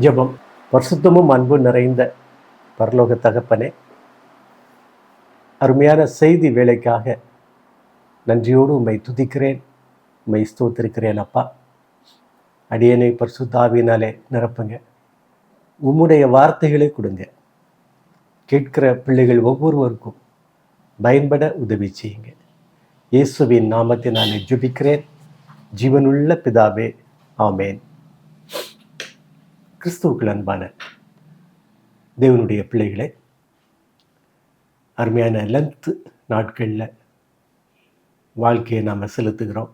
ஜெபம். பரிசுத்தமும் அன்பு நிறைந்த பரலோக தகப்பனே, அருமையான செய்தி வேலைக்காக நன்றியோடு உம்மை துதிக்கிறேன், உம்மை ஸ்தோத்திருக்கிறேன். அப்பா, அடியேனை பரிசுத்த ஆவியினாலே நிரப்புங்க. உம்முடைய வார்த்தைகளை கொடுங்க. கேட்கிற பிள்ளைகள் ஒவ்வொருவருக்கும் பயன்பட உதவி செய்யுங்க. இயேசுவின் நாமத்தினாலே ஜெபிக்கிறேன், ஜீவனுள்ள பிதாவே, ஆமேன். கிறிஸ்துவுக்குள் அன்பான தேவனுடைய பிள்ளைகளை, அருமையான லென்த் நாட்களில் வாழ்க்கையை நாம் செலுத்துகிறோம்.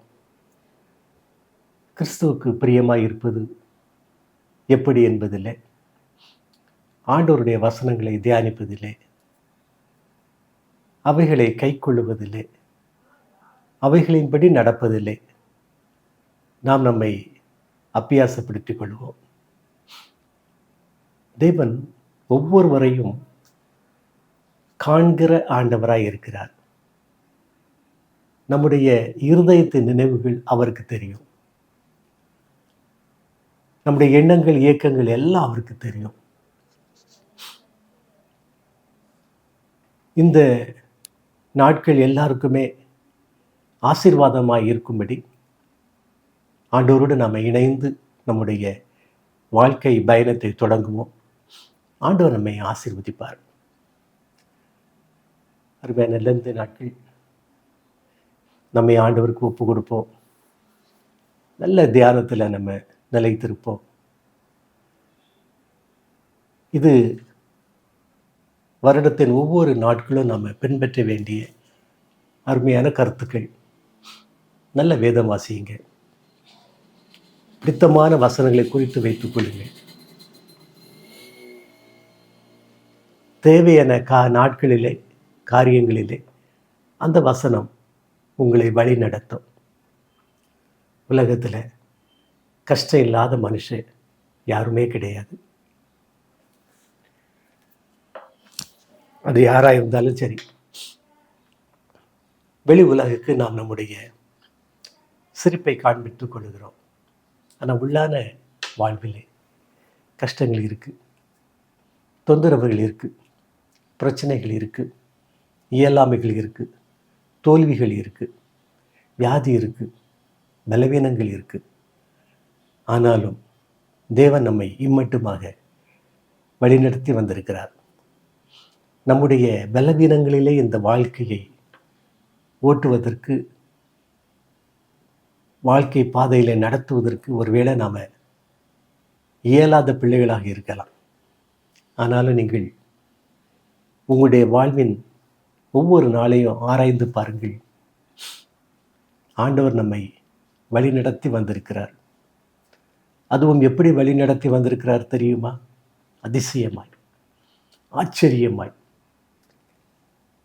கிறிஸ்துவுக்கு பிரியமாக இருப்பது எப்படி என்பதில்லை, ஆண்டவருடைய வசனங்களை தியானிப்பதில்லை, அவைகளை கை கொள்ளுவதில்லை, அவைகளின்படி நடப்பதில்லை. நாம் நம்மை அபியாசப்படுத்திக் கொள்வோம். தேவன் ஒவ்வொருவரையும் காண்கிற ஆண்டவராய் இருக்கிறார். நம்முடைய இருதயத்தின் நினைவுகள் அவருக்கு தெரியும். நம்முடைய எண்ணங்கள், இயக்கங்கள் எல்லாம் அவருக்கு தெரியும். இந்த நாட்கள் எல்லாருக்குமே ஆசீர்வாதமாய் இருக்கும்படி ஆண்டவரோடு நாம் இணைந்து நம்முடைய வாழ்க்கை பயணத்தை தொடங்குவோம். ஆண்டவர் நம்மை ஆசீர்வதிப்பார். அருமையான லென்த் நாட்கள் நம்மை ஆண்டவருக்கு ஒப்பு கொடுப்போம். நல்ல தியானத்தில் நம்ம நிலைத்திருப்போம். இது வருடத்தின் ஒவ்வொரு நாட்களும் நம்ம பின்பற்ற வேண்டிய அருமையான கருத்துக்கள். நல்ல வேதம் வாசியுங்க. பிடித்தமான வசனங்களை குறித்து வைத்துக் கொள்ளுங்கள். தேவையான நாட்களிலே, காரியங்களிலே அந்த வசனம் உங்களை வழி நடத்தும். உலகத்தில் கஷ்டம் இல்லாத மனுஷன் யாருமே கிடையாது. அது யாராக இருந்தாலும் சரி. வெளி உலகுக்கு நாம் நம்முடைய சிரிப்பை காண்பித்துக் கொள்கிறோம். ஆனால் உள்ளான வாழ்விலே கஷ்டங்கள் இருக்குது, தொந்தரவுகள் இருக்குது, பிரச்சனைகள் இருக்குது, இயலாமைகள் இருக்குது, தோல்விகள் இருக்குது, வியாதி இருக்குது, பலவீனங்கள் இருக்குது. ஆனாலும் தேவன் நம்மை இம்மட்டுமாக வழிநடத்தி வந்திருக்கிறார். நம்முடைய பலவீனங்களிலே இந்த வாழ்க்கையை ஓட்டுவதற்கு, வாழ்க்கை பாதையில் நடத்துவதற்கு ஒருவேளை நாம் இயலாத பிள்ளைகளாக இருக்கலாம். ஆனாலும் நீங்கள் உங்களுடைய வாழ்வின் ஒவ்வொரு நாளையும் ஆராய்ந்து பாருங்கள். ஆண்டவர் நம்மை வழிநடத்தி வந்திருக்கிறார். அதுவும் எப்படி வழிநடத்தி வந்திருக்கிறார் தெரியுமா? அதிசயமாய், ஆச்சரியமாய்,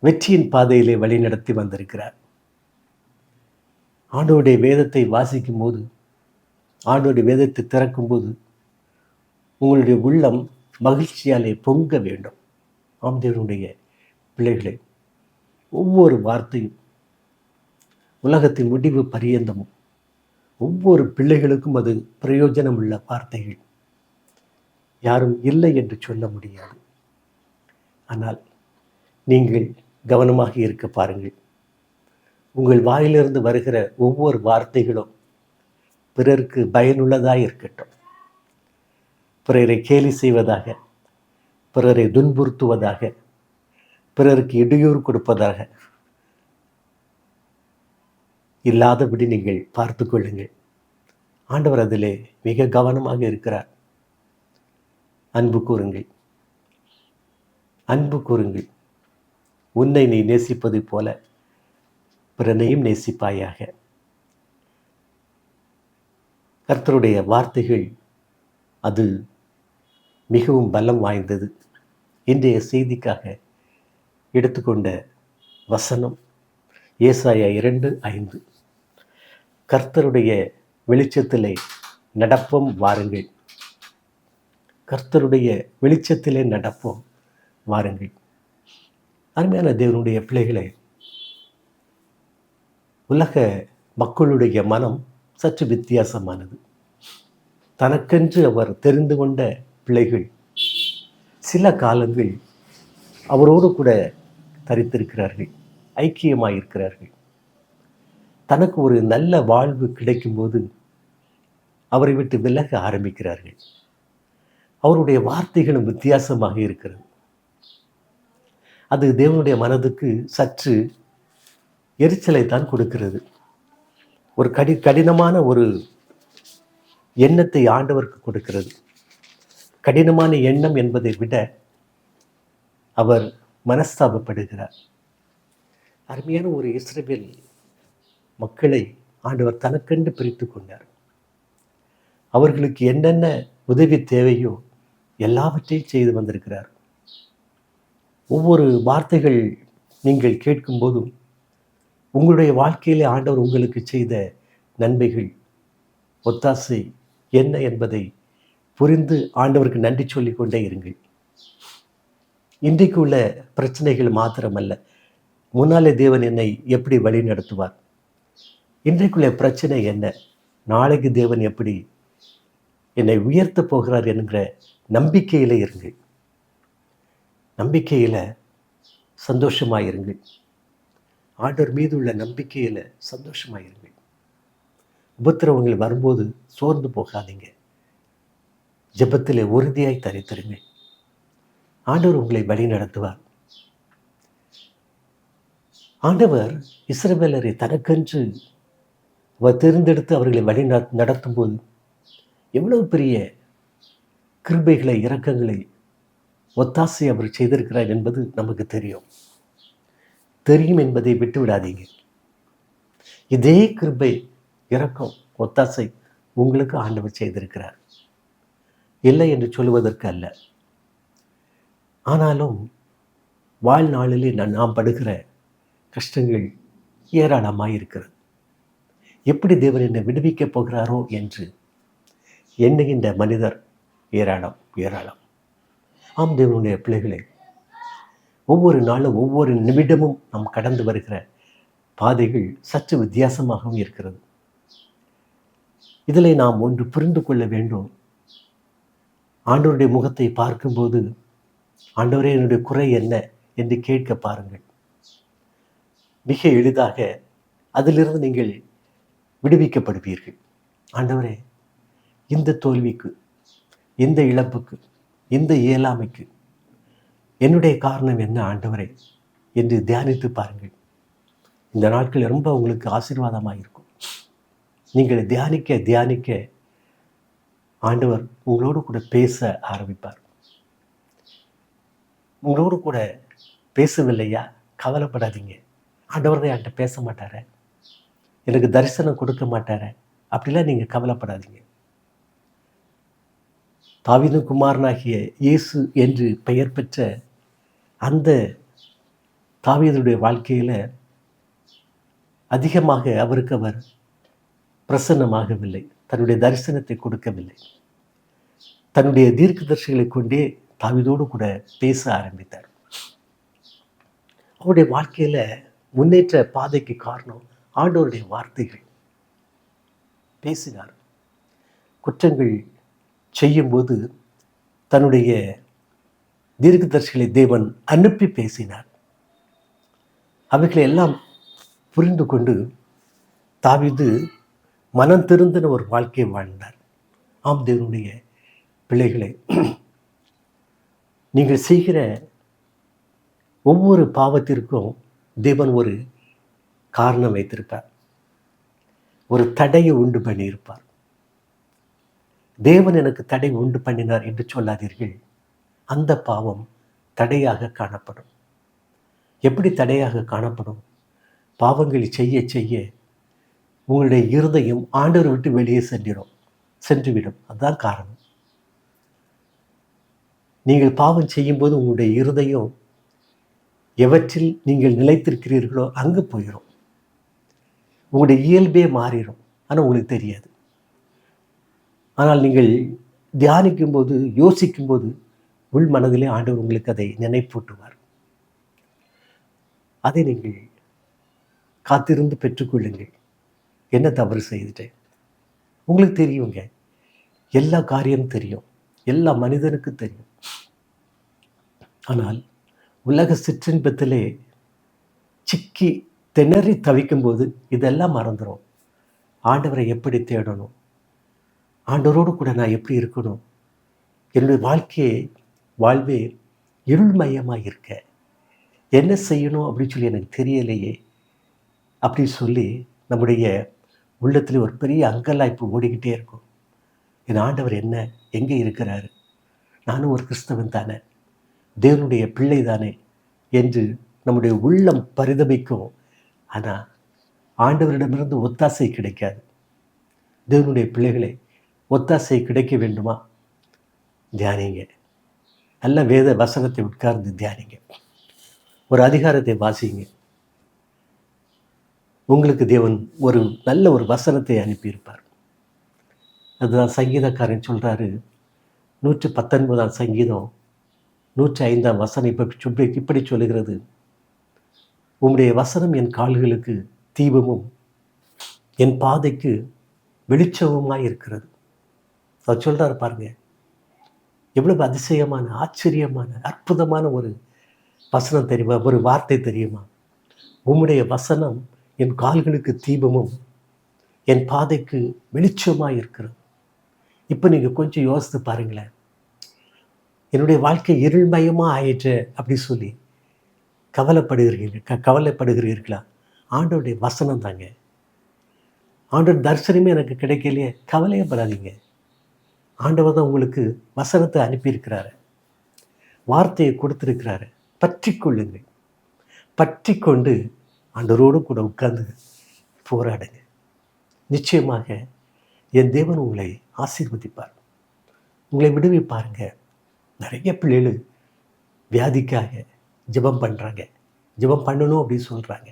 வெற்றியின் பாதையிலே வழிநடத்தி வந்திருக்கிறார். ஆண்டவருடைய வேதத்தை வாசிக்கும் போது, ஆண்டவருடைய வேதத்தை திறக்கும்போது உங்களுடைய உள்ளம் மகிழ்ச்சியாலே பொங்க வேண்டும். ஆண்டவருடைய பிள்ளைகளை, ஒவ்வொரு வார்த்தையும் உலகத்தின் முடிவு பரியந்தமும் ஒவ்வொரு பிள்ளைகளுக்கும் அது பிரயோஜனம் உள்ள வார்த்தைகள். யாரும் இல்லை என்று சொல்ல முடியாது. ஆனால் நீங்கள் கவனமாக இருக்க பாருங்கள். உங்கள் வாயிலிருந்து வருகிற ஒவ்வொரு வார்த்தைகளும் பிறருக்கு பயனுள்ளதாக இருக்கட்டும். பிறரை கேலி செய்வதாக, பிறரை துன்புறுத்துவதாக, பிறருக்கு இடையூறு கொடுப்பதாக இல்லாதபடி நீங்கள் பார்த்து கொள்ளுங்கள். ஆண்டவர் அதிலே மிக கவனமாக இருக்கிறார். அன்பு கூறுங்கள், அன்பு கூறுங்கள். உன்னை நீ நேசிப்பது போல பிறனையும் நேசிப்பாயாக. கர்த்தருடைய வார்த்தைகள் அது மிகவும் பலம் வாய்ந்தது. இன்றைய செய்திக்காக எடுத்துக்கொண்ட வசனம் ஏசாயா 2:5. கர்த்தருடைய வெளிச்சத்திலே நடப்போம் வாருங்கள். கர்த்தருடைய வெளிச்சத்திலே நடப்போம் வாருங்கள். அருமையான தேவனுடைய பிள்ளைகளை, உலக மக்களுடைய மனம் சற்று வித்தியாசமானது. தனக்கென்று அவர் தெரிந்து கொண்ட பிள்ளைகள் சில காலங்கள் அவரோடு கூட தரித்திருக்கிறார்கள், ஐக்கியமாயிருக்கிறார்கள். தனக்கு ஒரு நல்ல வாழ்வு கிடைக்கும்போது அவரை விட்டு விலக ஆரம்பிக்கிறார்கள். அவருடைய வார்த்தைகளும் வித்தியாசமாக இருக்கிறது. அது தேவனுடைய மனதுக்கு சற்று எரிச்சலை தான் கொடுக்கிறது. ஒரு கடினமான ஒரு எண்ணத்தை ஆண்டவருக்கு கொடுக்கிறது. கடினமான எண்ணம் என்பதை விட அவர் மனஸ்தாபப்படுகிறார். அருமையான ஒரு இஸ்ரவேல் மக்களை ஆண்டவர் தனக்கென்று பிரித்து கொண்டார். அவர்களுக்கு என்னென்ன உதவி தேவையோ எல்லாவற்றையும் செய்து வந்திருக்கிறார். ஒவ்வொரு வார்த்தைகள் நீங்கள் கேட்கும்போதும் உங்களுடைய வாழ்க்கையிலே ஆண்டவர் உங்களுக்கு செய்த நன்மைகள், ஒத்தாசை என்ன என்பதை புரிந்து ஆண்டவருக்கு நன்றி சொல்லிக் கொண்டே இருங்கள். இன்றைக்கு உள்ள பிரச்சனைகள் மாத்திரமல்ல, முன்னாலே தேவன் என்னை எப்படி வழி நடத்துவார், இன்றைக்குள்ள பிரச்சனை என்ன, நாளைக்கு தேவன் எப்படி என்னை உயர்த்த போகிறார் என்கிற நம்பிக்கையில இருங்கள். நம்பிக்கையில சந்தோஷமாயிருங்கள். ஆண்டவர் மீது உள்ள நம்பிக்கையில சந்தோஷமாயிருங்கள். உபத்திரவங்கள் வரும்போது சோர்ந்து போகாதீங்க. ஜெபத்திலே உறுதியாய் தரித்திருங்க. ஆண்டவர் உங்களை வழி நடத்துவார். ஆண்டவர் இஸ்ரவேலரை தனக்கென்று அவர் தேர்ந்தெடுத்து அவர்களை வழி நடத்தும் போது எவ்வளவு பெரிய கிருபைகளை, இரக்கங்களை, ஒத்தாசை அவர் செய்திருக்கிறார் என்பது நமக்கு தெரியும் என்பதை விட்டு விடாதீங்க. இதே கிருபை, இரக்கம், ஒத்தாசை உங்களுக்கு ஆண்டவர் செய்திருக்கிறார், இல்லை என்று சொல்லுவதற்கு அல்ல. ஆனாலும் வாழ்நாளிலே நாம் படுகிற கஷ்டங்கள் ஏராளமாக இருக்கிறது. எப்படி தேவன் என்னை விடுவிக்கப் போகிறாரோ என்று எண்ணுகின்ற மனிதர் ஏராளம். ஆம் தேவனுடைய பிள்ளைகளை, ஒவ்வொரு நாளும் ஒவ்வொரு நிமிடமும் நாம் கடந்து வருகிற பாதைகள் சற்று வித்தியாசமாகவும் இருக்கிறது. இதில் நாம் ஒன்று புரிந்து கொள்ள வேண்டும். ஆண்டவருடைய முகத்தை பார்க்கும்போது, ஆண்டவரே என்னுடைய குறை என்ன என்று கேட்க பாருங்கள். மிக எளிதாக அதிலிருந்து நீங்கள் விடுவிக்கப்படுவீர்கள். ஆண்டவரே, இந்த தோல்விக்கு, இந்த இழப்புக்கு, இந்த இயலாமைக்கு என்னுடைய காரணம் என்ன ஆண்டவரே என்று தியானித்து பாருங்கள். இந்த நாட்கள் ரொம்ப உங்களுக்கு ஆசீர்வாதமாக இருக்கும். நீங்கள் தியானிக்க ஆண்டவர் உங்களோடு கூட பேச ஆரம்பிப்பார். உங்களோடு கூட பேசவில்லையா, கவலைப்படாதீங்க. ஆண்டவர் தான் என்கிட்ட பேச மாட்டார, எனக்கு தரிசனம் கொடுக்க மாட்டார, அப்படிலாம் நீங்கள் கவலைப்படாதீங்க. தாவீது குமாரனாகிய இயேசு என்று பெயர் பெற்ற அந்த தாவீதுடைய வாழ்க்கையில் அதிகமாக அவருக்கு அவர் பிரசன்னமாகவில்லை, தன்னுடைய தரிசனத்தை கொடுக்கவில்லை. தன்னுடைய தீர்க்கதரிசிகளை கொண்டே தாவீதோடு கூட பேச ஆரம்பித்தார். அவருடைய வாழ்க்கையில் முன்னேற்ற பாதைக்கு காரணம் ஆண்டவருடைய வார்த்தைகள். பேசினார். குற்றங்கள் செய்யும்போது தன்னுடைய தீர்க்கதரிசிகளை தேவன் அனுப்பி பேசினார். அவைகளை எல்லாம் புரிந்து கொண்டு தாவீது மனம் திருந்தின ஒரு வாழ்க்கையை வாழ்ந்தார். ஆம் தேவனுடைய பிள்ளைகளை, நீங்கள் செய்கிற ஒவ்வொரு பாவத்திற்கும் தேவன் ஒரு காரணம் வைத்திருப்பார், ஒரு தடையை உண்டு பண்ணியிருப்பார். தேவன் எனக்கு தடை உண்டு பண்ணினார் என்று சொல்லாதீர்கள். அந்த பாவம் தடையாக காணப்படும். எப்படி தடையாக காணப்படும்? பாவங்களை செய்ய உங்களுடைய இருதயம் ஆண்டவரை விட்டு வெளியே சென்றுவிடும். அதுதான் காரணம். நீங்கள் பாவம் செய்யும்போது உங்களுடைய இருதயம் எவற்றில் நீங்கள் நிலைத்திருக்கிறீர்களோ அங்கு போயிடும். உங்களுடைய இயல்பே மாறிடும். ஆனால் உங்களுக்கு தெரியாது. ஆனால் நீங்கள் தியானிக்கும் போது, யோசிக்கும் போது உள் மனதிலே ஆண்டவர் உங்களுக்கு அதை நினைப்பூட்டுவார். அதை நீங்கள் காத்திருந்து பெற்றுக்கொள்ளுங்கள். என்ன தவறு செய்துட்டேன்? உங்களுக்கு தெரியுங்க, எல்லா காரியமும் தெரியும். எல்லா மனிதனுக்கும் தெரியும். ஆனால் உலக சிற்றின்பத்திலே சிக்கி திணறி தவிக்கும்போது இதெல்லாம் மறந்துடும். ஆண்டவரை எப்படி தேடணும், ஆண்டவரோடு கூட நான் எப்படி இருக்கணும், என்னுடைய வாழ்வே இருள்மயமாக இருக்க என்ன செய்யணும் அப்படின்னு சொல்லி எனக்கு தெரியலையே அப்படின்னு சொல்லி நம்முடைய உள்ளத்தில் ஒரு பெரிய அங்கலாய்ப்பு ஓடிக்கிட்டே இருக்கும். என் ஆண்டவர் என்ன, எங்கே இருக்கிறாரு, நானும் ஒரு கிறிஸ்தவன் தானே, தேவனுடைய பிள்ளை தானே என்று நம்முடைய உள்ளம் பரிதபிக்கும். ஆனால் ஆண்டவரிடமிருந்து ஒத்தாசை கிடைக்காது. தேவனுடைய பிள்ளைகளை ஒத்தாசை கிடைக்க வேண்டுமா? தியானிங்க. நல்ல வேத வசனத்தை உட்கார்ந்து தியானிங்க. ஒரு அதிகாரத்தை வாசிங்க. உங்களுக்கு தேவன் ஒரு நல்ல ஒரு வசனத்தை அனுப்பியிருப்பார். அதுதான் சங்கீதக்காரன் சொல்கிறாரு, 119ஆம் சங்கீதம் 105ஆம் வசனம் இப்படி சொல்லுகிறது, உம்முடைய வசனம் என் கால்களுக்கு தீபமும் என் பாதைக்கு வெளிச்சமுமாய் இருக்கிறது. அவர் சொல்கிறார் பாருங்க, எவ்வளவு அதிசயமான, ஆச்சரியமான, அற்புதமான ஒரு வசனம் தெரியுமா, ஒரு வார்த்தை தெரியுமா? உம்முடைய வசனம் என் கால்களுக்கு தீபமும் என் பாதைக்கு வெளிச்சமாக இருக்கிறது. இப்போ நீங்கள் கொஞ்சம் யோசித்து பாருங்களேன், என்னுடைய வாழ்க்கை இருள்மயமாக ஆயிற்று அப்படி சொல்லி கவலைப்படுகிறீர்களா? ஆண்டவருடைய வசனம் தாங்க. ஆண்டவர் தரிசனமே எனக்கு கிடைக்கலையே, கவலையப்படாதீங்க. ஆண்டவர் தான் உங்களுக்கு வசனத்தை அனுப்பியிருக்கிறாரு, வார்த்தையை கொடுத்துருக்கிறாரு. பற்றி கொள்ளுங்கள். பற்றி கொண்டு ஆண்டவரோடு கூட உட்கார்ந்து போராடுங்க. நிச்சயமாக என் தேவன் உங்களை ஆசீர்வதிப்பார், உங்களை விடுவிப்பாருங்க. நிறைய பிள்ளைகள் வியாதிக்காக ஜெபம் பண்ணுறாங்க, ஜெபம் பண்ணணும் அப்படின்னு சொல்கிறாங்க.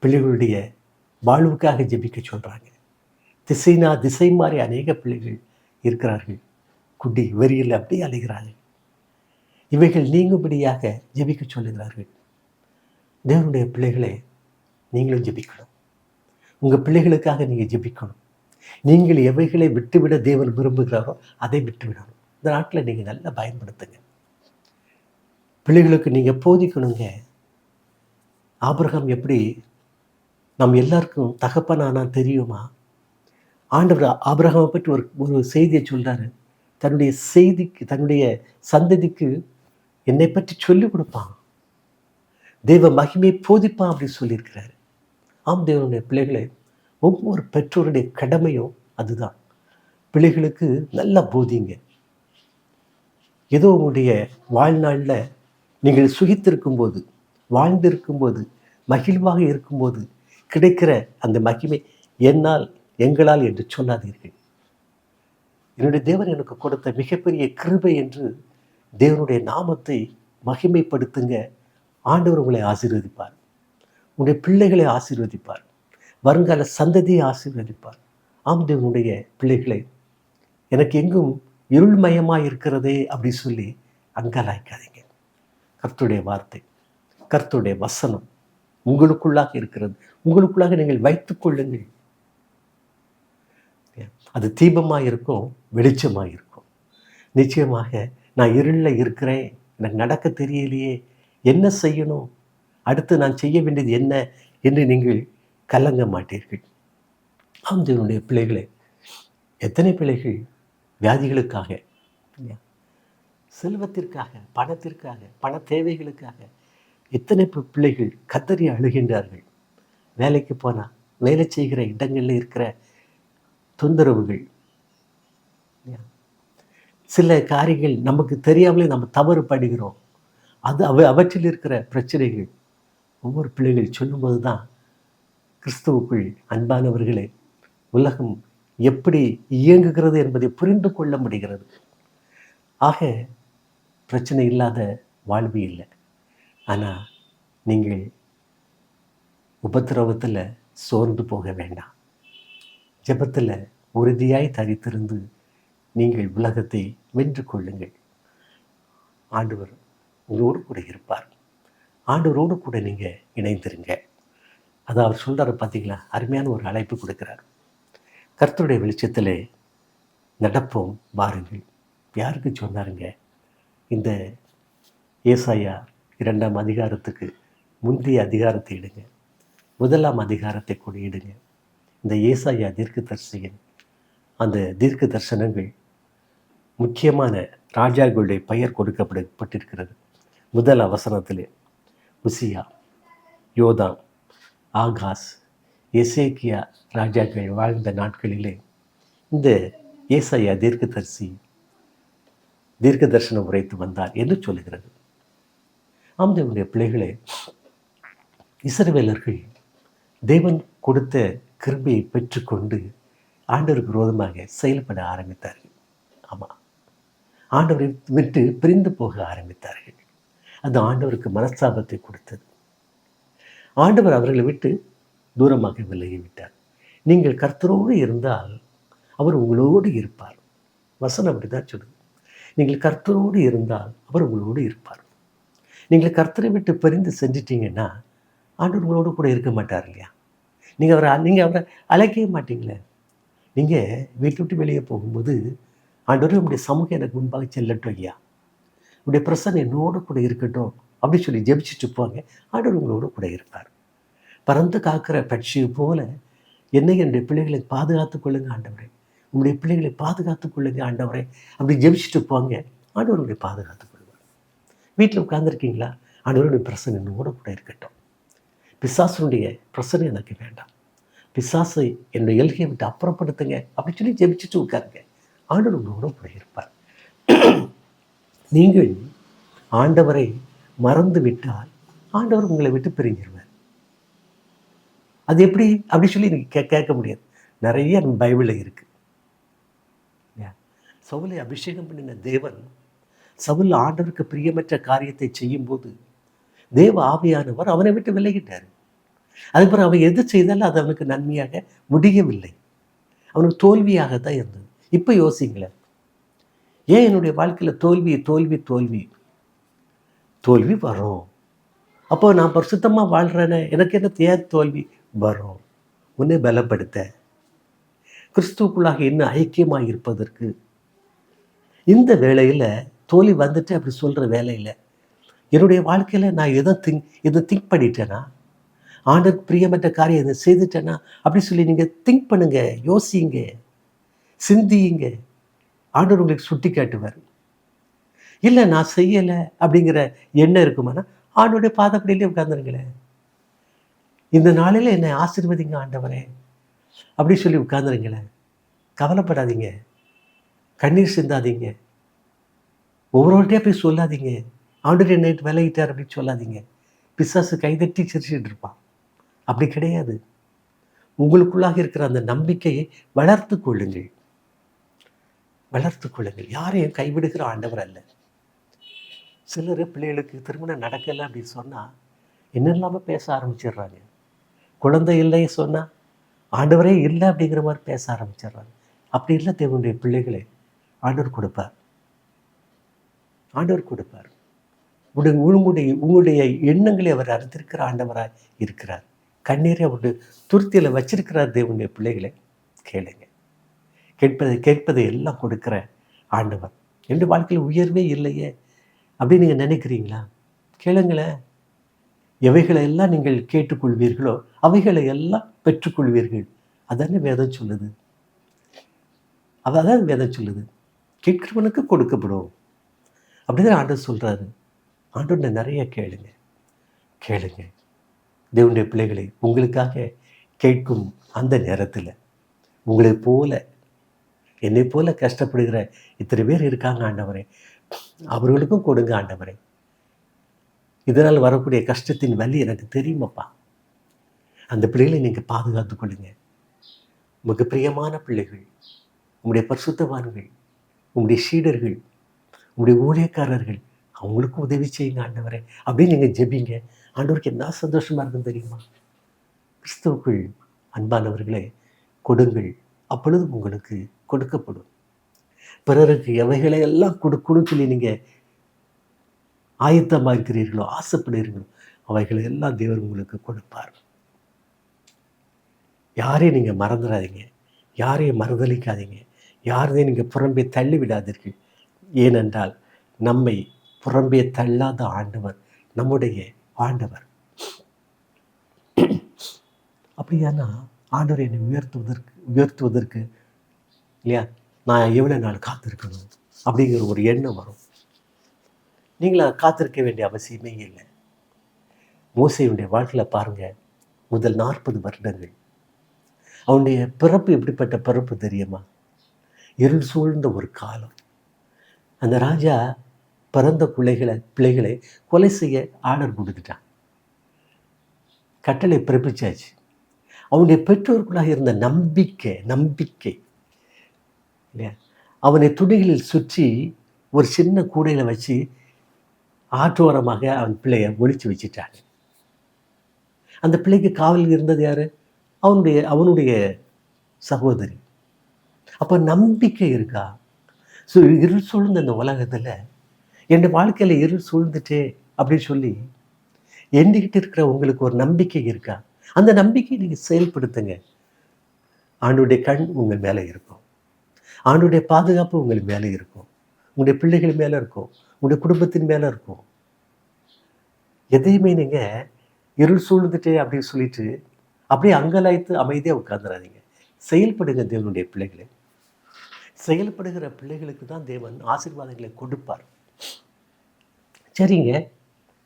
பிள்ளைகளுடைய வாழ்வுக்காக ஜெபிக்க சொல்கிறாங்க. திசை மாறி அநேக பிள்ளைகள் இருக்கிறார்கள். குடி வெறியில் அப்படியே அலைகிறார்கள். இவைகள் நீங்கும்படியாக ஜெபிக்க சொல்லுகிறார்கள். தேவனுடைய பிள்ளைகளை நீங்களும் ஜெபிக்கணும். உங்கள் பிள்ளைகளுக்காக நீங்கள் ஜெபிக்கணும். நீங்கள் எவைகளை விட்டுவிட தேவன் விரும்புகிறாரோ அதை விட்டுவிடணும். இந்த நாட்டில் நீங்கள் நல்லா பயன்படுத்துங்க. பிள்ளைகளுக்கு நீங்கள் போதிக்கணுங்க. ஆபிரகாம் எப்படி நம் எல்லாருக்கும் தகப்பனானா தெரியுமா? ஆண்டவர் ஆபிரகாமை பற்றி ஒரு செய்தியை சொல்கிறாரு. தன்னுடைய சந்ததிக்கு என்னை பற்றி சொல்லிக் கொடுப்பான், தெய்வ மகிமையை போதிப்பான் அப்படி சொல்லியிருக்கிறாரு. ஆம், தேவனுடைய பிள்ளைகளை ஒவ்வொரு பெற்றோருடைய கடமையும் அதுதான். பிள்ளைகளுக்கு நல்லா போதிங்க. ஏதோ உங்களுடைய வாழ்நாளில் நீங்கள் சுகித்திருக்கும்போது, வாழ்ந்திருக்கும்போது, மகிழ்வாக இருக்கும்போது கிடைக்கிற அந்த மகிமை எங்களால் என்று சொல்லாதீர்கள். என்னுடைய தேவன் எனக்கு கொடுத்த மிகப்பெரிய கிருபை என்று தேவனுடைய நாமத்தை மகிமைப்படுத்துங்க. ஆண்டவர் உங்களை ஆசீர்வதிப்பார், உங்களுடைய பிள்ளைகளை ஆசீர்வதிப்பார், வருங்கால சந்ததியை ஆசீர்வதிப்பார். ஆம், தேவனுடைய பிள்ளைகளை எனக்கு எங்கும் இருள்மயமாக இருக்கிறதே அப்படி சொல்லி அங்கலாய்க்காதீங்க. கர்த்தருடைய வார்த்தை, கர்த்தருடைய வசனம் உங்களுக்குள்ளாக இருக்கிறது. உங்களுக்குள்ளாக நீங்கள் வைத்துக் கொள்ளுங்கள். அது தீபமாக இருக்கும், வெளிச்சமாக இருக்கும். நிச்சயமாக நான் இருளில் இருக்கிறேன், எனக்கு நடக்க தெரியலையே, என்ன செய்யணும், அடுத்து நான் செய்ய வேண்டியது என்ன என்று நீங்கள் கலங்க மாட்டீர்கள். ஆம், தேவனுடைய பிள்ளைகளை எத்தனை பிள்ளைகள் வியாதிகளுக்காக, செல்வத்திற்காக, பணத்திற்காக, பண தேவைகளுக்காக எத்தனை பிள்ளைகள் கதறி அழுகின்றார்கள். வேலைக்கு போனால் வேலை செய்கிற இடங்களில் இருக்கிற தொந்தரவுகள், சில காரியங்கள் நமக்கு தெரியாமலே நம்ம தவறு படுகிறோம், அவற்றில் இருக்கிற பிரச்சனைகள் ஒவ்வொரு பிள்ளைகள் சொல்லும்போது தான் கிறிஸ்துவுக்குள் அன்பானவர்களே உலகம் எப்படி இயங்குகிறது என்பதை புரிந்து கொள்ள முடிகிறது. ஆக பிரச்சனை இல்லாத வாழ்வு இல்லை. ஆனால் நீங்கள் உபத்திரவத்தில் சோர்ந்து போக வேண்டாம். ஜெபத்தில் உறுதியாய் தரித்திருந்து நீங்கள் உலகத்தை வென்று கொள்ளுங்கள். ஆண்டவர் உங்களோடு கூட இருப்பார். ஆண்டவரோடு கூட நீங்கள் இணைந்திருங்க. அதை அவர் சொல்கிறார் பார்த்தீங்களா, அருமையான ஒரு அழைப்பு கொடுக்குறார். கர்த்தருடைய வெளிச்சத்திலே நடப்போம் வாருங்கள். யாருக்கு சொன்னாருங்க? இந்த ஏசாயா 2ஆம் அதிகாரத்துக்கு முந்தைய அதிகாரத்தை எடுங்க, 1ஆம் அதிகாரத்தை கூட எடுங்க. இந்த ஏசாயா தீர்க்கதரிசியின் அந்த தீர்க்க தரிசனங்கள் முக்கியமான ராஜாக்களுடைய பெயர் கொடுக்கப்பட்டிருக்கிறது. முதல் அவசரத்திலே உசியா, யோதாம், ஆகாஸ், எசேக்கியா ராஜாக்கள் வாழ்ந்த நாட்களிலே இந்த ஏசாயா தீர்க்க தரிசனம் உரைத்து வந்தார் என்று சொல்லுகிறது. ஆம்தேவனுடைய பிள்ளைகளே, இஸ்ரவேலர்கள் தேவன் கொடுத்த கிருபையை பெற்றுக்கொண்டு ஆண்டவருக்கு விரோதமாக செயல்பட ஆரம்பித்தார்கள். ஆமாம், ஆண்டவரை விட்டு பிரிந்து போக ஆரம்பித்தார்கள். அது ஆண்டவருக்கு மனஸ்தாபத்தை கொடுத்தது. ஆண்டவர் அவர்களை விட்டு தூரமாக விலகிவிட்டார். நீங்கள் கர்த்தரோடு இருந்தால் அவர் உங்களோடு இருப்பார். வசனம் அப்படிதான் சொல்லுது. நீங்கள் கர்த்தரோடு இருந்தால் அவர் உங்களோடு இருப்பார். நீங்கள் கர்த்தரை விட்டு பிரிந்து செஞ்சிட்டீங்கன்னா ஆண்டவர் உங்களோடு கூட இருக்க மாட்டார் இல்லையா? நீங்கள் அவரை அழைக்கவே மாட்டீங்களே. நீங்கள் வீட்டை விட்டு வெளியே போகும்போது, ஆண்டவரே உங்களுடைய சமூகம் எனக்கு முன்பாக செல்லட்டும் ஐயா, உங்களுடைய பிரசன்னம் என்னோடு கூட இருக்கட்டும் அப்படின்னு சொல்லி ஜெபிச்சுட்டு போங்க. ஆண்டவர் உங்களோடு கூட இருப்பார். பறந்து காக்கிற பட்சியை போல என்னை என்னுடைய பிள்ளைகளை பாதுகாத்துக் கொள்ளுங்க ஆண்டவரே, உங்களுடைய பிள்ளைகளை பாதுகாத்துக் கொள்ளுங்க ஆண்டவரே அப்படி ஜெபிச்சுட்டு போங்க. ஆண்டவர் உங்களை பாதுகாத்துக் கொள்வார். வீட்டில் உட்கார்ந்துருக்கீங்களா? ஆண்டவருடைய பிரசன்னம் என்னோட கூட இருக்கட்டும். பிசாசனுடைய பிரசனை எனக்கு வேண்டாம். பிசாசை என்னுடைய எல்கையை விட்டு அப்புறப்படுத்துங்க அப்படின்னு சொல்லி ஜெபிச்சுட்டு உட்காருங்க. ஆண்டவர் உங்களோட கூட இருப்பார். நீங்கள் ஆண்டவரை மறந்து விட்டால் ஆண்டவர் உங்களை விட்டு பிரிஞ்சிருவார். அது எப்படி அப்படி சொல்லி நீங்கள் கேட்க முடியாது. நிறைய பைபிளில் இருக்கு. சவுலை அபிஷேகம் பண்ணின தேவன் சவுல் ஆண்டவருக்கு பிரியமற்ற காரியத்தை செய்யும்போது தேவ ஆவியானவர் அவனை விட்டு விலகிட்டார். அதுக்கப்புறம் அவன் எது செய்தாலும் அது அவனுக்கு நன்மையாக முடியவில்லை, அவனுக்கு தோல்வியாகத்தான் இருந்தது. இப்போ யோசிங்களேன், ஏன் என்னுடைய வாழ்க்கையில் தோல்வி தோல்வி தோல்வி தோல்வி வரும்? அப்போ நான் பரிசுத்தமாக வாழ்கிறேனே, எனக்கு என்ன தேவை? தோல்வி வரும். உன்னை பலப்படுத்த, கிறிஸ்துவுக்குள்ளாக இன்னும் ஐக்கியமாக இருப்பதற்கு. இந்த வேளையில் தோல்வி வந்துட்டு அப்படி சொல்கிற வேலையில் என்னுடைய வாழ்க்கையில் நான் எதை திங்க் பண்ணிட்டேன்னா, ஆண்டவருக்கு பிரியமற்ற காரியம் எதை செய்துட்டேன்னா அப்படி சொல்லி நீங்கள் திங்க் பண்ணுங்க, யோசிங்க, சிந்தியுங்க. ஆண்டவர் உங்களுக்கு சுட்டி காட்டுவார். இல்லை நான் செய்யலை அப்படிங்கிற எண்ணம் இருக்குமானா ஆண்டவருடைய பாதப்படியிலே உட்கார்ந்துருங்களேன். இந்த நாளில் என்னை ஆசீர்வதிங்க ஆண்டவரே அப்படி சொல்லி உட்கார்ந்துருங்களேன். கவலைப்படாதீங்க, கண்ணீர் சிந்தாதீங்க, ஒவ்வொருவர்கிட்டையா போய் சொல்லாதீங்க ஆண்டவர் நைட் விலகிட்டார் அப்படின்னு சொல்லாதீங்க. பிசாசு கைதட்டி சிரிச்சுட்டு இருப்பான். அப்படி கிடையாது. உங்களுக்குள்ளாக இருக்கிற அந்த நம்பிக்கையை வளர்த்து கொள்ளுங்கள், வளர்த்து கொள்ளுங்கள். யாரையும் கைவிடுகிற ஆண்டவர் அல்ல. சிலர் பிள்ளைகளுக்கு திருமணம் நடக்கலை அப்படின்னு சொன்னால் என்னெல்லாம பேச ஆரம்பிச்சிடுறாங்க. குழந்தை இல்லை சொன்னால் ஆண்டவரே இல்லை அப்படிங்கிற மாதிரி பேச ஆரம்பிச்சிடுறாங்க. அப்படி இல்லை தேவனுடைய பிள்ளைகளை ஆண்டவர் கொடுப்பார், ஆண்டவர் கொடுப்பார். உங்களுடைய எண்ணங்களை அவர் அறிந்திருக்கிற ஆண்டவராக இருக்கிறார். கண்ணீரை அவருடைய துருத்தியில் வச்சிருக்கிறார். தேவனுடைய பிள்ளைகளை கேளுங்க. கேட்பதை எல்லாம் கொடுக்கிற ஆண்டவர். எந்த வாழ்க்கையில் உயர்வே இல்லையே அப்படின்னு நீங்கள் நினைக்கிறீங்களா? கேளுங்களேன். எவைகளை எல்லாம் நீங்கள் கேட்டுக்கொள்வீர்களோ அவைகளை எல்லாம் பெற்றுக்கொள்வீர்கள். அதானே வேதம் சொல்லுது. அதான் வேதம் சொல்லுது. கேட்கிறவனுக்கு கொடுக்கப்படும் அப்படிதான் ஆண்டவர் சொல்கிறாரு. ஆண்டவனை நிறைய கேளுங்க, கேளுங்க. தேவனுடைய பிள்ளைகளை உங்களுக்காக கேட்கும் அந்த நேரத்தில் உங்களை போல என்னை போல கஷ்டப்படுகிற இத்தனை பேர் இருக்காங்க ஆண்டவரே, அவர்களுக்கும் கொடுங்க ஆண்டவரே. இதனால் வரக்கூடிய கஷ்டத்தின் வலி எனக்கு தெரியுமப்பா. அந்த பிள்ளைகளை நீங்கள் பாதுகாத்து கொள்ளுங்க. உங்களுக்கு பிரியமான பிள்ளைகள், உங்களுடைய பரிசுத்தவான்கள், உங்களுடைய சீடர்கள், உங்களுடைய ஊழியக்காரர்கள், அவங்களுக்கும் உதவி செய்யுங்க ஆண்டவரே அப்படின்னு நீங்கள் ஜெபிங்க. ஆண்டவருக்கு என்ன சந்தோஷமாக இருக்குன்னு தெரியுமா? கிறிஸ்துவுக்குள் அன்பானவர்களே, கொடுங்கள், அப்பொழுது உங்களுக்கு கொடுக்கப்படும். பிறருக்கு எவைகளை எல்லாம் கொடுக்கணும்னு சொல்லி நீங்கள் ஆயத்தமாக இருக்கிறீர்களோ, ஆசைப்படுகிறீர்களோ, அவைகளை எல்லாம் தேவன் உங்களுக்கு கொடுப்பார். யாரையும் நீங்கள் மறந்துடாதீங்க, யாரையும் மறுதளிக்காதீங்க, யாரையும் நீங்கள் புறம்பே தள்ளி விடாதீர்கள். ஏனென்றால் நம்மை புறம்பே தள்ளாத ஆண்டவர் நம்முடைய ஆண்டவர். அப்படியானா ஆண்டவர் என்னை உயர்த்துவதற்கு இல்லையா, நான் எவ்வளோ நாள் காத்திருக்கணும் அப்படிங்கிற ஒரு எண்ணம் வரும். நீங்களா காத்திருக்க வேண்டிய அவசியமே இல்லை. மோசேயுடைய வாழ்க்கையில் பாருங்கள், முதல் 40 வருடங்கள் அவனுடைய பிறப்பு எப்படிப்பட்ட பிறப்பு தெரியுமா? இருள் சூழ்ந்த ஒரு காலம். அந்த ராஜா பிறந்த பிள்ளைகளை கொலை செய்ய ஆர்டர் கொடுத்துட்டான். கட்டளை பிறப்பிச்சாச்சு. அவனுடைய பெற்றோருக்குள்ளாக இருந்த நம்பிக்கை இல்லையா, அவனை துணிகளில் சுற்றி ஒரு சின்ன கூடையில் வச்சு ஆற்றோரமாக அவன் பிள்ளையை ஒழிச்சு வச்சுட்டாங்க. அந்த பிள்ளைக்கு காவலில் இருந்தது யாரு? அவனுடைய சகோதரி. அப்போ நம்பிக்கை இருக்கா? ஸோ இருள் சூழ்ந்த இந்த உலகத்தில் என் வாழ்க்கையில் இருள் சூழ்ந்துட்டே அப்படின்னு சொல்லி எண்ணிக்கிட்டு இருக்கிற உங்களுக்கு ஒரு நம்பிக்கை இருக்கா? அந்த நம்பிக்கையை நீங்கள் செயல்படுத்துங்க. ஆண்டவருடைய கண் உங்கள் மேலே இருக்கும். ஆண்டவருடைய பாதுகாப்பு உங்கள் மேலே இருக்கும். உங்களுடைய பிள்ளைகள் மேலே இருக்கும். உங்களுடைய குடும்பத்தின் மேலே இருக்கும். எதையுமே நீங்கள் இருள் சூழ்ந்துட்டே அப்படின்னு சொல்லிட்டு அப்படியே அங்கலாய்த்து அமைதியாக உட்கார்ந்துடாதீங்க. செயல்படுங்க. தேவனுடைய பிள்ளைகளை, செயல்படுகிற பிள்ளைகளுக்கு தான் தேவன் ஆசீர்வாதங்களை கொடுப்பார். சரிங்க,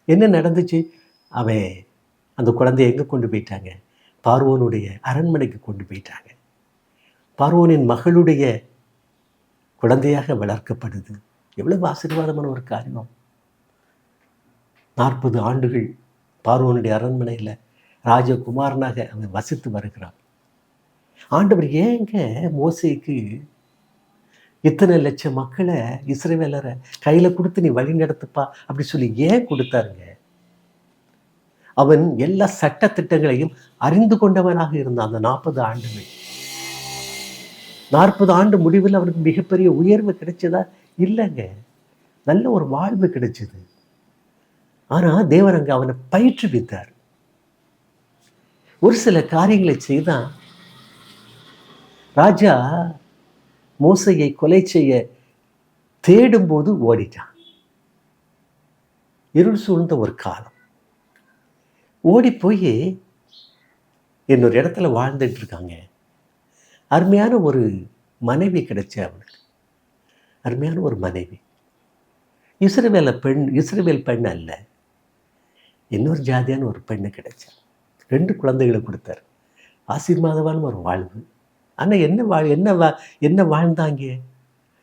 என்ன நடந்துச்சு? அவன் அந்த குழந்தைய எங்கே கொண்டு போயிட்டாங்க? பார்வோனுடைய அரண்மனைக்கு கொண்டு போயிட்டாங்க. பார்வோனின் மகளுடைய குழந்தையாக வளர்க்கப்படுது. எவ்வளவு ஆசீர்வாதமான ஒரு காரியம். 40 ஆண்டுகள் பார்வோனுடைய அரண்மனையில் ராஜகுமாரனாக அவன் வசித்து வருகிறான். ஆண்டவர் ஏங்க மோசேக்கு இத்தனை லட்சம் மக்களை இஸ்ரவேலரை கையில் கொடுத்து நீ வழி நடத்துப்பா அப்படி சொல்லி ஏன் கொடுத்தாருங்க? அவன் எல்லா சட்ட திட்டங்களையும் அறிந்து கொண்டவனாக இருந்தான். அந்த 40 ஆண்டுகள், 40 ஆண்டு முடிவில் அவனுக்கு மிகப்பெரிய உயர்வு கிடைச்சதா? இல்லைங்க, நல்ல ஒரு வாழ்வு கிடைச்சது. ஆனால் தேவன் அங்கே அவனை பயிற்றுவித்தார். ஒரு சில காரியங்களை செய்தான். ராஜா மோசையை கொலை செய்ய தேடும்போது ஓடிட்டான். இருள் சூழ்ந்த ஒரு காலம். ஓடி போய் இன்னொரு இடத்துல வாழ்ந்துட்டு இருக்காங்க. அருமையான ஒரு மனைவி கிடைச்ச அவனுக்கு. அருமையான ஒரு மனைவி. இஸ்ரவேல் பெண் அல்ல, இன்னொரு ஜாதியான ஒரு பெண்ணு கிடைச்சா. 2 குழந்தைகளை கொடுத்தார். ஆசீர்வாதமான ஒரு வாழ்வு. ஆனால் என்ன வாழ்ந்தாங்க?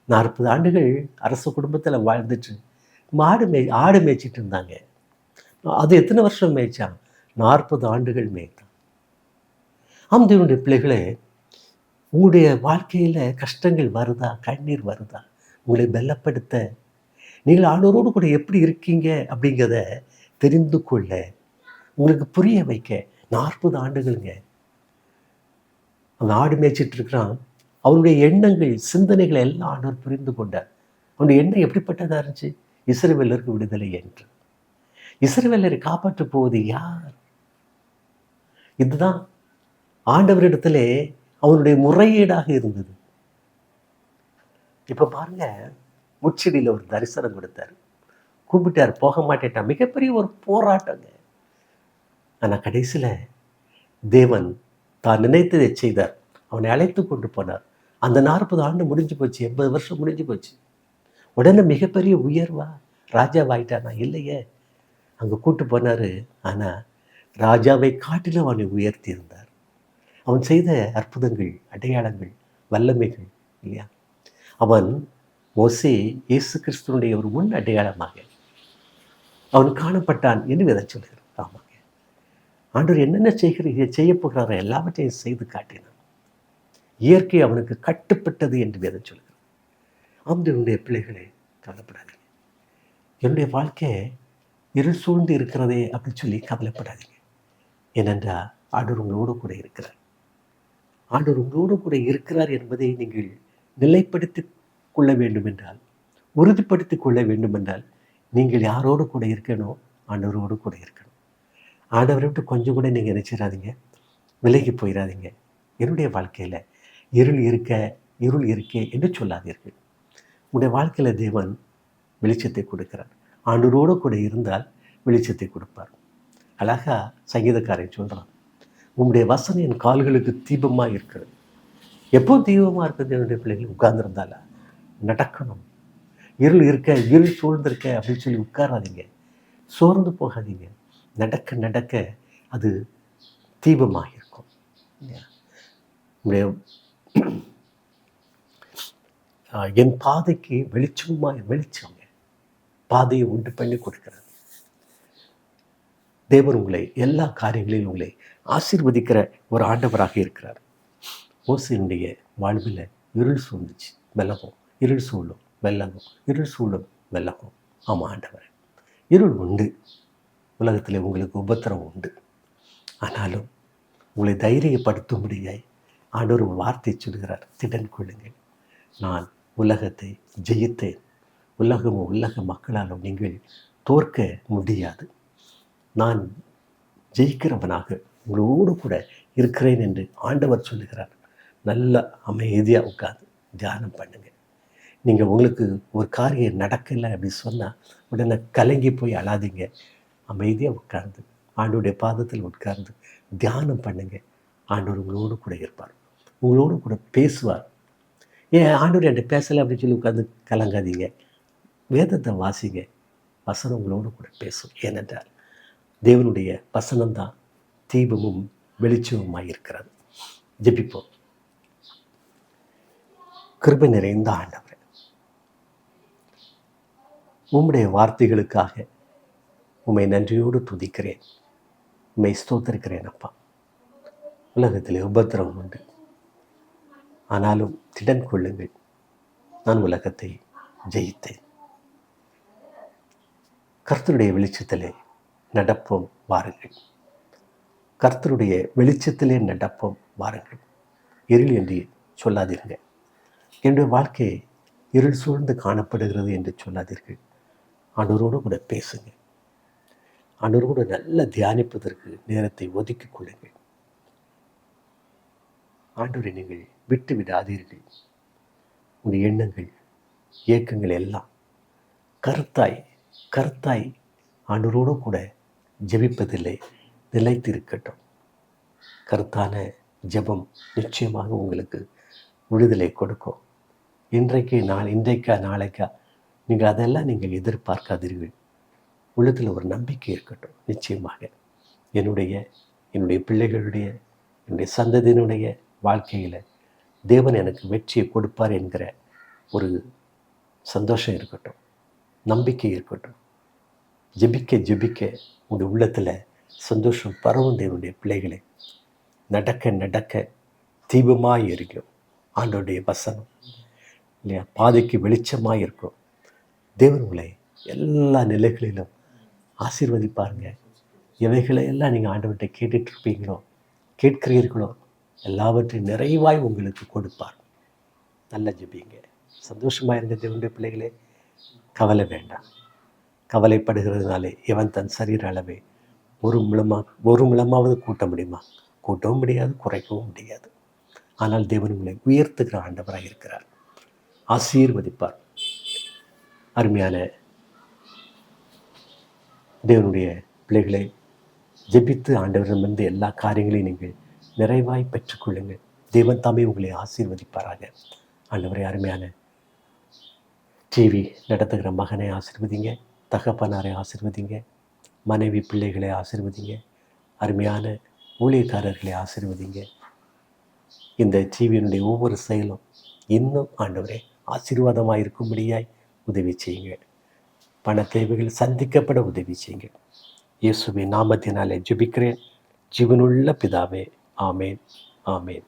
40 ஆண்டுகள் அரச குடும்பத்தில் வாழ்ந்துட்டு ஆடு மேய்ச்சிட்டு இருந்தாங்க. அது எத்தனை வருஷம் மேய்ச்சான்? 40 ஆண்டுகள் மேய்த்தான். தேவனுடைய பிள்ளைகளே, உங்களுடைய வாழ்க்கையில் கஷ்டங்கள் வருதா? கண்ணீர் வருதா? உங்களை பலப்படுத்த, நீங்கள் ஆண்டவரோடு கூட எப்படி இருக்கீங்க அப்படிங்கிறத தெரிந்து கொள்ள, உங்களுக்கு புரிய வைக்க 40 ஆண்டுகளுங்க. அவன் ஆடு மேய்ச்சிட்டு இருக்கிறான். அவனுடைய எண்ணங்கள், சிந்தனைகளை எல்லாம் ஆண்டவர் புரிந்து கொண்டார். அவனுடைய எண்ணம் எப்படிப்பட்டதாக இருந்துச்சு? இஸ்ரவேலருக்கு விடுதலை என்று. இஸ்ரவேலரை காப்பாற்ற போவது யார்? இதுதான் ஆண்டவரிடத்திலே அவனுடைய முறையீடாக இருந்தது. இப்ப பாருங்க, முச்செடியில் ஒரு தரிசனம் கொடுத்தார். கூப்பிட்டார், போக மாட்டேட்டான். மிகப்பெரிய ஒரு போராட்டங்க. ஆனால் கடைசியில் தேவன் தான் நினைத்ததை செய்தார். அவனை அழைத்து கொண்டு போனார். அந்த 40 ஆண்டு முடிஞ்சு போச்சு. 80 வருஷம் முடிஞ்சு போச்சு. உடனே மிகப்பெரிய உயர்வா? ராஜாவாயிட்டானா? இல்லையே. அங்கே கூட்டு போனார். ஆனால் ராஜாவை காட்டிலும் அவனை உயர்த்தி இருந்தார். அவன் செய்த அற்புதங்கள், அடையாளங்கள், வல்லமைகள் இல்லையா, அவன் மோசே இயேசு கிறிஸ்துவனுடைய ஒரு முன் அடையாளமாக அவன் காணப்பட்டான் என்று வேதம் சொல்கிறார். ஆமாங்க, ஆண்டவர் என்னென்ன செய்ய போகிறாரோ எல்லாவற்றையும் செய்து காட்டினான். இயற்கை அவனுக்கு கட்டுப்பட்டது என்று வேதம் சொல்கிறார். ஆண்டவருடைய பிள்ளைகளே, கவலைப்படாதீங்க. என்னுடைய வாழ்க்கை இருள் சூழ்ந்து இருக்கிறதே அப்படின்னு சொல்லி கவலைப்படாதீங்க. ஏனென்றால் ஆண்டவர் உங்களோடு கூட இருக்கிறார். ஆண்டவர் உங்களோடு கூட இருக்கிறார் என்பதை நீங்கள் நிலைப்படுத்தி கொள்ள வேண்டும் என்றால், உறுதிப்படுத்தி கொள்ள வேண்டும் என்றால், நீங்கள் யாரோடு கூட இருக்கணும்? ஆண்டவரோடு கூட இருக்கணும். ஆண்டவரை விட்டு கொஞ்சம் கூட நீங்கள் நினைச்சிடாதீங்க, விலகி போயிடாதீங்க. என்னுடைய வாழ்க்கையில் இருள் இருக்கே என்று சொல்லாதீர்கள். உங்களுடைய வாழ்க்கையில் தேவன் வெளிச்சத்தை கொடுக்கிறார். ஆண்டவரோடு கூட இருந்தால் வெளிச்சத்தை கொடுப்பார். அழகா சங்கீதக்காரன் சொல்கிறான், உங்களுடைய வசனம் என் கால்களுக்கு தீபமாக இருக்கிறது. எப்போ தீபமாக இருக்குது என்னுடைய பிள்ளைகள்? உட்கார்ந்துருந்தால நடக்கணும். இருள் இருக்க, இருள் சூழ்ந்திருக்க அப்படின்னு சொல்லி உட்காராதீங்க, சோர்ந்து போகாதீங்க. நடக்க நடக்க அது தீபமாக இருக்கும். உங்களுடைய என் பாதைக்கு வெளிச்சங்க பாதையை உண்டு பண்ணி கொடுக்கிறது. தேவன் உங்களை எல்லா காரியங்களிலும் உங்களை ஆசீர்வதிக்கிற ஒரு ஆண்டவராக இருக்கிறார். மோசேயினுடைய வாழ்வில் இருள் சூழ்ந்துச்சு, விலகும். இருள் சூழும் வெள்ளகும், இருள் சூழும் வெள்ளகும். ஆமாம் ஆண்டவர், இருள் உண்டு, உலகத்தில் உங்களுக்கு உபத்திரம் உண்டு. ஆனாலும் உங்களை தைரியப்படுத்தும்படியாய் ஆண்டவர் ஒரு வார்த்தை சொல்கிறார், திடன் கொள்ளுங்கள், நான் உலகத்தை ஜெயித்தேன். உலகமும் உலக மக்களாலும் நீங்கள் தோற்க முடியாது. நான் ஜெயிக்கிறவனாக உங்களோடு கூட இருக்கிறேன் என்று ஆண்டவர் சொல்லுகிறார். நல்ல அமைதியாக உட்காந்து தியானம் பண்ணுங்கள். நீங்கள் உங்களுக்கு ஒரு காரியம் நடக்கலை அப்படி சொன்னால் உடனே கலங்கி போய் அழாதீங்க. அமைதியாக உட்கார்ந்து ஆண்டவருடைய பாதத்தில் உட்கார்ந்து தியானம் பண்ணுங்கள். ஆண்டவர் உங்களோடு கூட இருப்பார், உங்களோடு கூட பேசுவார். ஏன் ஆண்டவர் என்கிட்ட பேசலை அப்படின்னு சொல்லி உட்காந்து கலங்காதீங்க. வேதத்தை வாசிங்க, வசனம் உங்களோடு கூட பேசும். ஏனென்றால் தேவனுடைய வசனம்தான் தீபமும் வெளிச்சமுமாய் இருக்கிறது. ஜெபிப்போம். கிருபை நிறைந்த ஆண்டவரே, உம்முடைய வார்த்தைகளுக்காக உம்மை நன்றியோடு துதிக்கிறேன், உம்மை ஸ்தோத்திருக்கிறேன். அப்பா, உலகத்தில் உபத்திரம் உண்டு, ஆனாலும் திடன் கொள்ளுங்கள், நான் உலகத்தை ஜெயித்தேன். கர்த்தருடைய வெளிச்சத்திலே நடப்போம் வாருங்கள், கர்த்தருடைய வெளிச்சத்திலே நடப்போம் வாருங்கள். இருள் என்று சொல்லாதீர்கள். என்னுடைய வாழ்க்கை இருள் சூழ்ந்து காணப்படுகிறது என்று சொல்லாதீர்கள். ஆண்டவரோடு கூட பேசுங்க, ஆண்டவரோடு கூட நல்ல தியானிப்பதற்கு நேரத்தை ஒதுக்கிக் கொள்ளுங்கள். ஆண்டவரை நீங்கள் விட்டு விடாதீர்கள். உங்கள் எண்ணங்கள் இயக்கங்கள் எல்லாம் கருத்தாய் ஆண்டவரோடு கூட ஜெபிப்பதில்லை நிலைத்திருக்கட்டும். கருத்தான ஜெபம் நிச்சயமாக உங்களுக்கு விடுதலை கொடுக்கும். இன்றைக்கா நாளைக்கா நீங்கள் அதெல்லாம் நீங்கள் எதிர்பார்க்காதீர்கள். உள்ளத்தில் ஒரு நம்பிக்கை இருக்கட்டும். நிச்சயமாக என்னுடைய பிள்ளைகளுடைய, என்னுடைய சந்ததியினுடைய வாழ்க்கையில் தேவன் எனக்கு வெற்றியை கொடுப்பார் என்கிற ஒரு சந்தோஷம் இருக்கட்டும், நம்பிக்கை இருக்கட்டும். ஜெபிக்க உங்களுடைய உள்ளத்தில் சந்தோஷம் பரவும். தேவனுடைய பிள்ளைகளை நடக்க நடக்க தீபமாக இருக்கும் ஆண்டவருடைய வசனம் இல்லையா, பாதைக்கு வெளிச்சமாக இருக்கும். தேவன் உங்களை எல்லா நிலைகளிலும் ஆசீர்வதிப்பாருங்க. எவைகளையெல்லாம் நீங்கள் ஆண்டவர்கிட்ட கேட்டுட்ருப்பீங்களோ, கேட்கிறீர்களோ, எல்லாவற்றையும் நிறைவாய் உங்களுக்கு கொடுப்பார். நல்லா ஜெபிங்க, சந்தோஷமாக இருங்க தேவனுடைய பிள்ளைகளே. கவலை வேண்டாம். கவலைப்படுகிறதுனாலே எவன் தன் சரீர அளவை ஒரு முழமாவது கூட்ட முடியுமா? கூட்டவும் முடியாது, குறைக்கவும் முடியாது. ஆனால் தேவன் உங்களை உயர்த்துகிற ஆண்டவராக இருக்கிறார், ஆசீர்வதிப்பார். அருமையான தேவனுடைய பிள்ளைகளை, ஜெபித்து ஆண்டவரிடமிருந்து எல்லா காரியங்களையும் நீங்கள் நிறைவாய் பெற்றுக்கொள்ளுங்கள். தேவன் தாமே உங்களை ஆசீர்வதிப்பாராக. ஆண்டவரை, அருமையான டிவி நடத்துகிற மகனை ஆசீர்வதிங்க, தகப்பனாரை ஆசீர்வதிங்க, மனைவி பிள்ளைகளை ஆசீர்வதிங்க, அருமையான ஊழியக்காரர்களை ஆசீர்வதிங்க. இந்த டிவியினுடைய ஒவ்வொரு செயலும் இன்னும் ஆண்டவரே ஆசீர்வாதமாக இருக்கும்படியாய் உதவி செய்யுங்க. பண தேவைகள் சந்திக்கப்பட உதவி செய்யுங்க. இயேசுவின் நாமத்தினாலே ஜெபிக்கிறேன், ஜீவனுள்ள பிதாவே. ஆமேன், ஆமேன்.